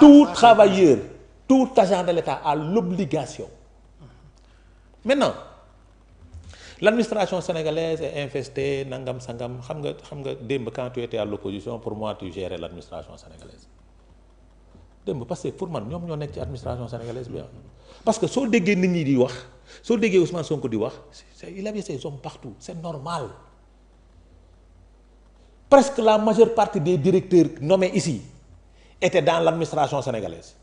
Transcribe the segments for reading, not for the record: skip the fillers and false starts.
Tout travailleur, tout agent de l'État a l'obligation. Maintenant, l'administration sénégalaise est infestée, nangam sangam, xam nga démb quand tu étais à l'opposition, pour moi tu gérais l'administration sénégalaise. démb parce que pour man ñoom ñoo nekk ci administration sénégalaise bi parce que soo déggee nit ñi di wax soo déggee Ousmane Sonko di wax il avait ses hommes partout c'est normal. Presque la majeure partie des directeurs nommés ici étaient dans l'administration sénégalaise.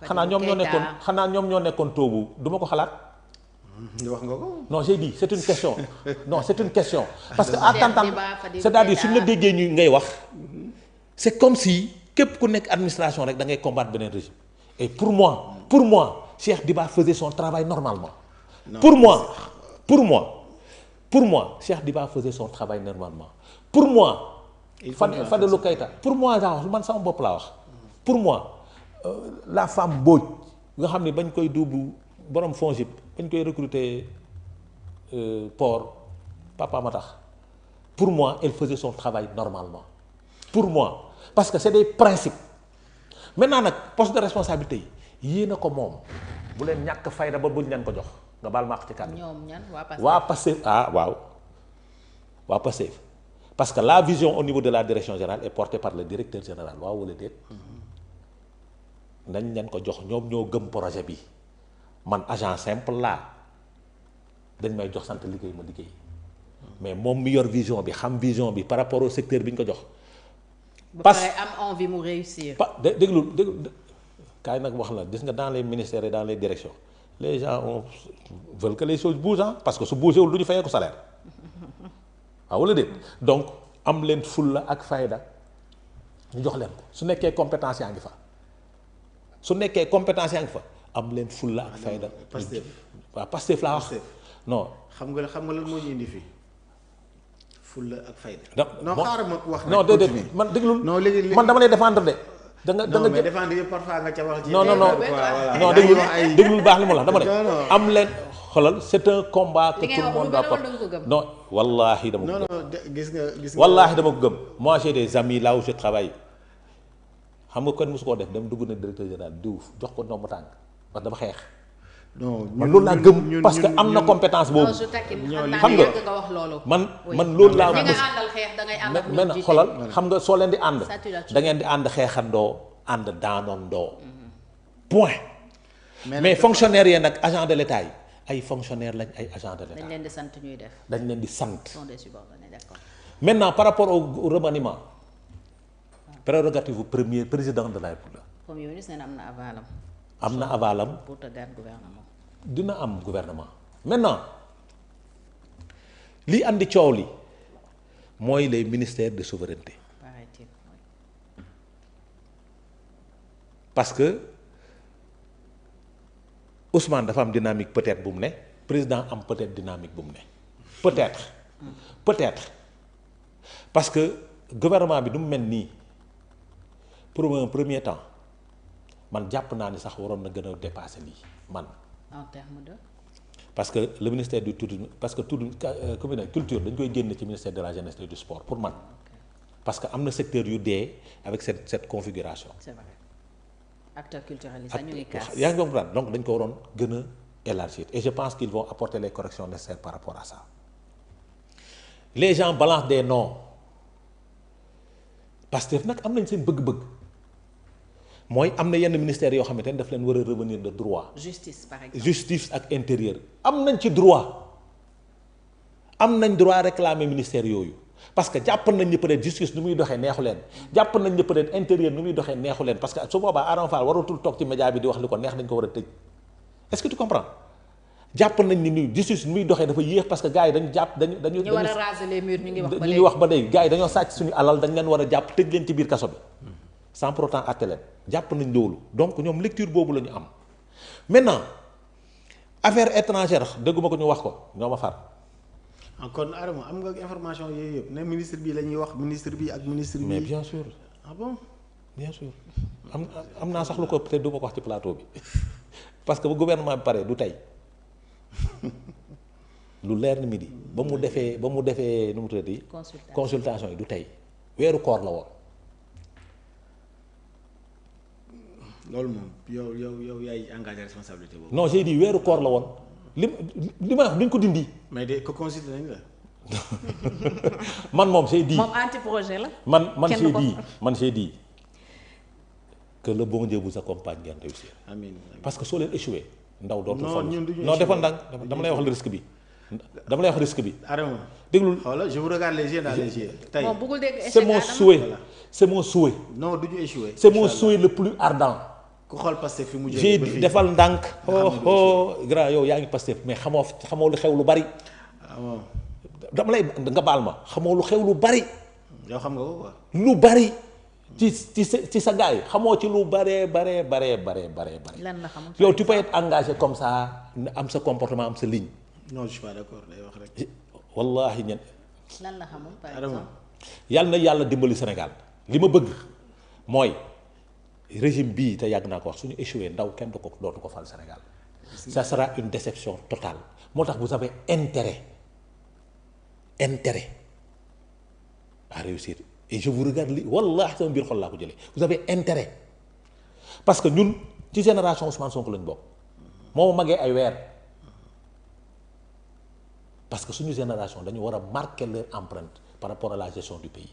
xanaa ñoom ñoo nekkoon toogu du ma ko xalaat. wax nga ko. non j'ai dit c'est une question non c'est une question parce que à t'entendre c'est-à-dire suñu la déggee ñu ngay wax c'est comme si képp ku nekk administration rek da ngay combattre beneen régime et pour moi Cheikh Diba faisait son travail normalement. Non, pour moi Cheikh Diba faisait son travail normalement pour moi. Fadilou Keita pour moi genre man sama bopp laa wax pour moi la femme Mbodj nga xam ne bañ koy duubu borom FONGIP bañ koy recruter port papa ma tax pour moi elle faisait son travail normalement pour moi parce que c'est des principes maintenant nag poste de responsabilité yi yéen a ko moom bu leen ñàkk fayda ba buñ leen ko jox nga baal ma wax ci kàddu. ñoom ñan waa Pastef waaw waa Pastef parce que la vision au niveau de la direction générale est portée par le directeur général waaw wala déet nañ leen ko jox ñoom ñoo gëm projet bi man agent simple laa dañ may jox sant liggéey ma liggéey mais moom mi yor vision bi xam vision bi par rapport au secteur bi ñu ko jox. parce que am envie mu réussir. déglu kaay nag wax la gis nga dans les ministères et dans les directions les gens veulent que les choses bougent parce que su bougé wul du ñu fayee ko salaire. waaw wala déet donc am leen fulla ak fayda ñu jox leen ko su nekkee compétence yaa ngi fa am leen fulla ak fayda. Pastef waaw Pastef laa wax. non xam nga lan moo ñu indi fii fulla ak fayda. non xaaral ma wax. non déedéet man déglul. non léegi man dama lay défendre de. da nga mais défendre yëpp parfois nga ca wax ci. non déglul baax li mu la dama ne. am leen. xoolal c'est un combat que tout le monde doit porter. Non, wallaahi dama ko gëm. non gis nga. wallaahi dama ko gëm. moi j'ai des amis là où je travaille xam nga kon mosu koo def dem dugg na directeur général diw jox ko ndomb tànk parce que dafa xeex. non man loolu laa gëm parce que am na compétence boobu. xam nga man loolu laa. da ngay àndal xeex da ngay ànd ak ñoom jiite xoolal xam nga soo leen di ànd. da ngeen di ànd xeexandoo ànd daanandoo. point. mais fonctionnaire yi nag agent de l'État yi. ay fonctionnaires lañ ay agents de l'État. dañ leen di sant ñuy def. dañ leen di sant. sont des subordonnés, d'accord. Maintenant par rapport au remaniement prérogative premier président de la République. Premier ministre nee na am na avalam. am na avalam. pour tëggaat gouvernement. dina am gouvernement. maintenant li andi coow li mooy les ministères de souveraineté. paraît-il, oui. parce que Ousmane dafa am dynamique peut-être bu mu ne président am peut-être dynamique bu mu ne peut-être parce que gouvernement bi du mu mel nii pour un premier temps man jàpp naa ni sax waroon na gën a dépasser lii man. en termes de. parce que le ministère du tourisme parce que culture dañ koy génn ci ministère de la jeunesse et du sport pour man parce que am na secteur yu dee avec cette configuration. c'est vrai. acteurs culturels yi sax ñu ngi kaas. yaa ngi comprendre donc dañ ko waroon gën a élargir et je pense qu'ils vont apporter les corrections nécessaires par rapport à ça les gens balancent des noms parce que nag am nañ seen bëgg-bëgg mooy am na yenn ministères yoo xamante ne daf leen war a revenir de droit. justice par exemple. justice ak intérieur am nañ ci droit réclamer ministère yooyu. parce que jàpp nañ ni peut-être justice nu muy doxee neexu leen jàpp nañ ni peut-être intérieur nu muy doxee neexu leen parce que su boobaa Adama Fall waratul toog ci média bi di wax li ko neex dañ ko war a tëj est-ce que tu comprends jàpp nañ ni justice nu muy doxee dafa yéex parce que gars yi dañu jàpp dañu ñu war a raser les murs ñu ngi wax ba léegi ñu wax ba léegi gars yi dañoo sàcc suñu alal dañ leen war a jàpp tëj leen ci biir kaso bi sans pour autant àtte leen jàpp nañ loolu donc ñoom lecture boobu la ñu am maintenant affaire étrangère dégguma ko ñu wax ko ñoo ma far. kon Adama am nga information yooyu yëpp ne ministre bi la ñuy wax ministre bi ak ministre bi. mais bien sûr. ah bon bien sûr am naa sax lu ko peut-être du ma ko wax ci plateau bi parce que bu gouvernement bi pare du tey lu leer ni midi ba mu defee nu mu tuddati. consultation yi du tey weeru koor la woon loolu moom yow yaay engagé responsabilité boobu. non j'ai dit weeru koor la woon li ma wax duñ ko dindi. mais de ko consulté nañ la. man moom j'ai dit. moom anti projet la. man j'ai dit que le bon Dieu vous accompagne ngeen réussir. amiin parce que soo leen échoué. ndaw dootul non ñun duñu non defal ndànk dama lay wax le risque bi. dama lay wax risque bi. Adama déglul xoolal je vous regarde les yeux dans les yeux. tey moom bëggul dégg échec c'est mon souhait c'est mon souhait. non du ñu échoué. c'est mon souhait le plus ardent. ku xool Pastef fi mu j'ai jógee dit defal ndànk. grand yow yaa ngi Pastef mais xamoo lu xew lu bari. dama lay nga baal ma xamoo lu xew lu bari. yow xam nga ko quoi. lu bari. ci sa gars yi xamoo ci lu bare. lan la xamul yow tu peux être engagé comme ça am sa comportement am sa ligne. non je suis pas d'accord day wax rek. wallahi ñen. lan la xamul par exemple. yàlla na yàlla dimbali Sénégal li ma bëgg mooy régime bii te yàgg naa ko wax suñu échoué ndaw kenn dootu ko fal Sénégal. ça sera une déception totale moo tax vous avez intérêt à réussir. et je vous regarde li wallaahi sama biir xol laa ko jëlee vous avez intérêt parce que ñun ci génération Ousmane Sonko lañ bokk moo magee ay weer parce que suñu génération dañu war a marquer leur empreinte par rapport à la gestion du pays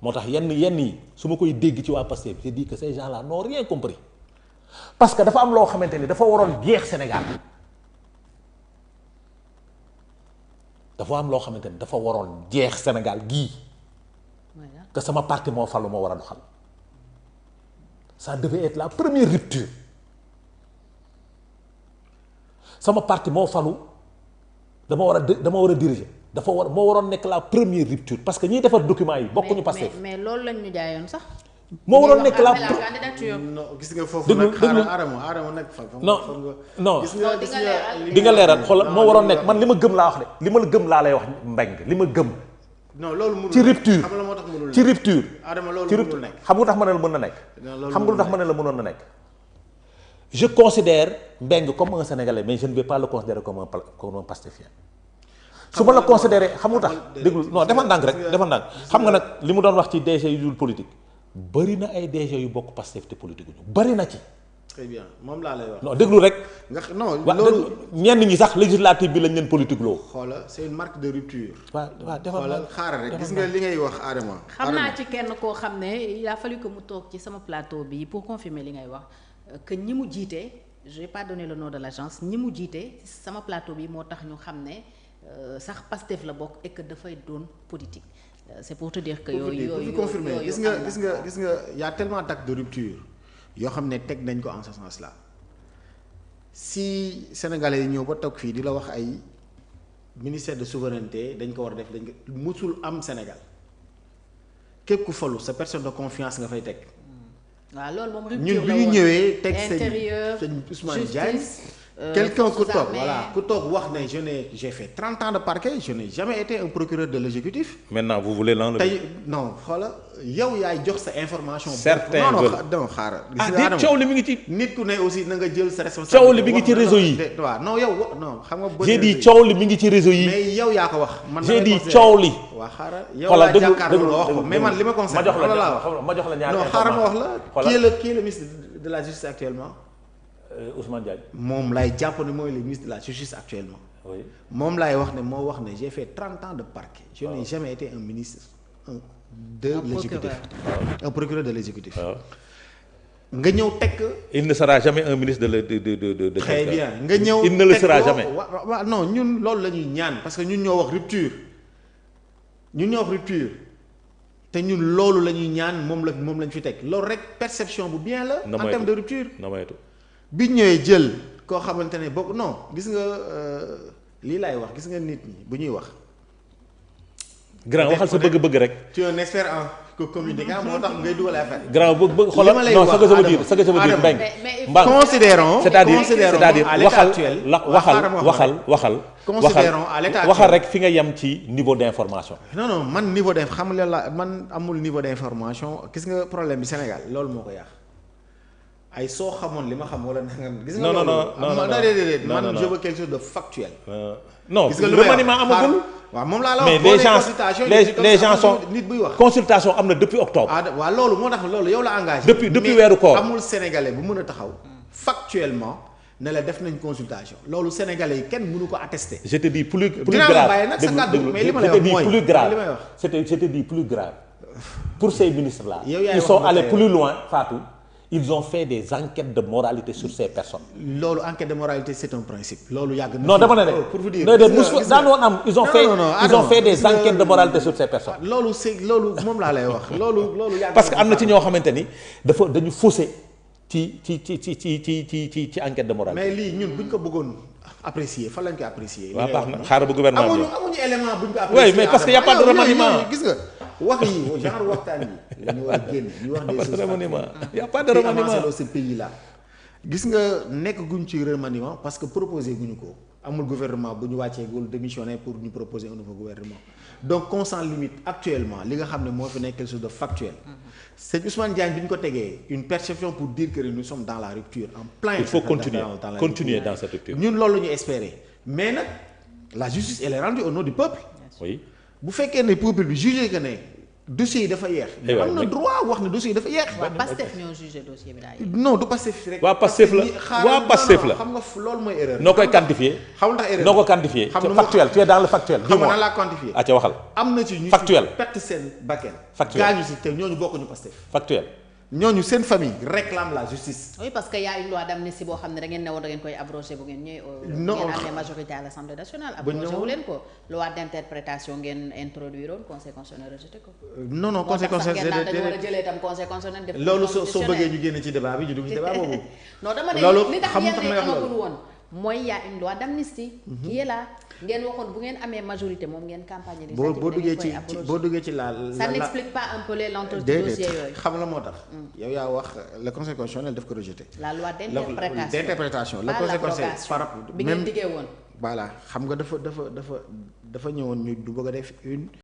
moo tax yenn yi su ma koy dégg ci waa Pastef je dis que ces gens là n'ont rien compris parce que dafa am loo xamante ni dafa waroon jeex Sénégal dafa am loo xamante ni dafa waroon jeex Sénégal gii. que sama parti moo falu moo war a doxal ça devait être la première rupture sama parti moo falu dama war a diriger moo waroon nekk la première rupture parce que ñiy defar documents yi bokkuñu Pastef. mais loolu lañ ñu jaayoon sax. moo waroon nekk la candidature. non gis nga foofu nag xaaral Adama nag fa. non gis nga di nga leeral xoolal moo waroon nekk man li ma gëm laa wax de li ma gëm laa lay wax mbeng li ma gëm. non loolu mënul ci rupture xam nga moo tax mënul nekk ci rupture. Adama loolu mënul nekk xam nga lu tax ma ne la mën na nekk. xam nga lu tax ma ne la mënoon na nekk. je considère Mbengue comme un Sénégalais mais je ne vais pas le considérer comme un Pastefien. su ma la considéré xam nga lu tax déglu non defal ndànk rek defal ndànk xam nga nag li mu doon wax ci DG yu dul politique bëri na ay DG yu bokk Pastef te politique ñu bëri na ci. très bien moom laa lay wax. non déglu rek. nga non loolu ñenn ñi sax législative bi lañ leen politique loo. xoola c'est une marque de rupture. waaw defal xoolal xaaral rek gis nga li ngay wax Adama. xam naa ci kenn koo xam ne il a fallu que mu toog ci sama plateau bi pour confirmer li ngay wax que ñi mu jiite je vais pas donner le nom de l'agence ñi mu jiite sama plateau bi moo tax ñu xam ne sax Pastef la bokk et que dafay doon politique c'est pour te dire que yooyu confirmer gis nga y a tellement d'actes de rupture yoo xam ne teg nañ ko en ce sens là si sénégalais yi ñëw ba toog fii di la wax ay ministère de souveraineté dañ ko war a def dañ ko musul am Sénégal képp ku falu sa personne de confiance nga fay teg. waaw loolu moom rupture ñun bi ñu ñëwee teg sëñ Ousmane Diagne quelqu'un ku toog voilà ku toog wax ne j'ai fait 30 ans de parquet je n'ai jamais été un procureur de l'exécutif. maintenant vous voulez l'enlever. tey non xoola yow yaay jox sa information. certains non xaaral. ah coow li mi ngi ci. nit ku ne aussi na nga jël sa responsabilité. coow li mi ngi ci réseau yi. waaw non yow non xam nga. j'ai dit coow li mi ngi ci réseau yi. mais yow yaa ko wax. man j'ai dit coow li. waaw xaaral yow laa jàkkaarloo nga wax ko mais man li ma conseillé. ma jox la ñaari non xaaral ma wax la. qui est le ministre de la justice actuellement. Ousmane Diagne. moom lay jàpp ne mooy le ministre de la justice actuellement. oui moom laay wax ne moo wax ne j'ai fait 30 ans de parquet. je n'ai jamais été un ministre de l'exécutif. un procureur de l'exécutif. nga ñëw tekk. il ne sera jamais un ministre de très bien nga ñëw il ne le sera jamais. waaw non ñun loolu la ñuy ñaan parce que ñun ñoo wax rupture te ñun loolu la ñuy ñaan moom lañ fi teg loolu rek perception bu bien la. en terme de rupture. bi ñëwee jël koo xamante ne bokk non gis nga lii laay wax gis nga nit ñi bu ñuy wax. grand waxal sa bëgg-bëgg rek. tu es un expert en communication moo tax ngay dugal affaire. grand bëgg xoolal non ce que je veux dire ce que je veux dire Mbengue. considérons c'est-à-dire à l'état actuel waxal. considérons à l'état actuel waxal rek fi nga yem ci niveau d'information. non man niveau d'information xam nga la man amul niveau d'information gis nga problème bi Sénégal loolu moo ko yàq. ay soo xamoon li ma xam wala nangam. gis nga non loolu non non déedéet non man je veux quelque chose de factuel. non gis nga lu remaniement amagul. waaw moom laa la mais wax les gens sont nit buy wax. consultation am na depuis octobre. waaw loolu moo tax loolu yow la engagé. depuis weeru koor amul sénégalais bu mën a taxaw factuellement ne la def nañ consultation loolu sénégalais yi kenn mënu ko attester. je te dis plus dinaa la bàyyi nag sa grave kàddu mais li ma lay wax mooy plus grave li may wax. je te dis plus grave pour ces ministres là. yow yaay ils wax sont ba allés tey plus loin Fatou. ils ont fait des enquêtes de moralité sur ces personnes. loolu enquête de moralité c'est un principe. loolu yàgg na non dama ne pour vous dire. daan woon am ils ont fait des enquêtes de moralité sur ces personnes. loolu c'est loolu moom laa lay wax loolu yàgg parce que am na ci ñoo xamante ni dañu faussé ci enquête de moralité. mais lii ñun buñ ko bëggoon apprécier fan lañ koy apprécier. waaw baax na xaaral ba gouvernement bi amuñu élément buñ ko apprécier. oui mais parce que y a pas de remaniement. gis nga wax yi genre waxtaan yi la ñu war a génn ñu wax des choses remaniement y a pas de remaniement dans ce pays là. gis nga nekk guñ ci remaniement parce que proposé guñu ko amul gouvernement bu ñu wàccee gul démissionner pour ñu proposer un nouveau gouvernement donc qu'on s'en limite actuellement li nga xam ne moo fi nekk quelque chose de factuel. c'est Ousmane Diagne bi ñu ko tegee une perception pour dire que nous sommes dans la rupture en plein. il faut continuer dans cette rupture. ñun loolu la ñu espérer mais nag la justice elle est rendue au nom du peuple. oui bu fekkee ne peuple bi jugé que ne dossier yi dafa yeex. am na droit wax ne dossier yi dafa yeex. waaw Pastef ñoo jugé dossier bi daa yeex. non du Pastef rek. waa Pastef la waa Pastef la xam nga loolu mooy erreur. noo koy quantifier. xam ndax erreur noo ko quantifier. xam factuel tu es dans le factuel. xam nga nan laa quantifier. ah ca waxal. am na ci ñu factuel ci perte seen bakkan. factuel gaañu si te ñooñu bokkuñu Pastef. factuel. ñooñu seen famille réclame la justice. oui parce que y a une loi d'amnistie boo xam ne da ngeen ne woon da ngeen koy abrogé bu ngeen ñëwee. non ngeen amee majorité à l'Assemblée nationale. abrogé wu leen ko loi d'interprétation ngeen introduire woon conseil constitutionnel rejeté ko. non conseil constitutionnel moo tax sax ngeen naan dañu war a jëlee itam conseil constitutionnel. def loolu soo bëggee ñu génn ci débat bi ñu dugg ci débat boobu. non dama ne li tax yéen amagul woon mooy y a une loi d'amnistie qui est là ngeen waxoon bu ngeen amee majorité moom ngeen campagne ni boo duggee ci la ça n'explique pas un peu les lenteurs du dossier yooyu. xam la moo tax yow yaa wax le conseil constitutionnel daf ko rejeté. la loi d'interprétation le conseil constitutionnel par rapport bi ngeen diggee woon. voilà xam nga dafa ñëwoon ñu du bëgg a def une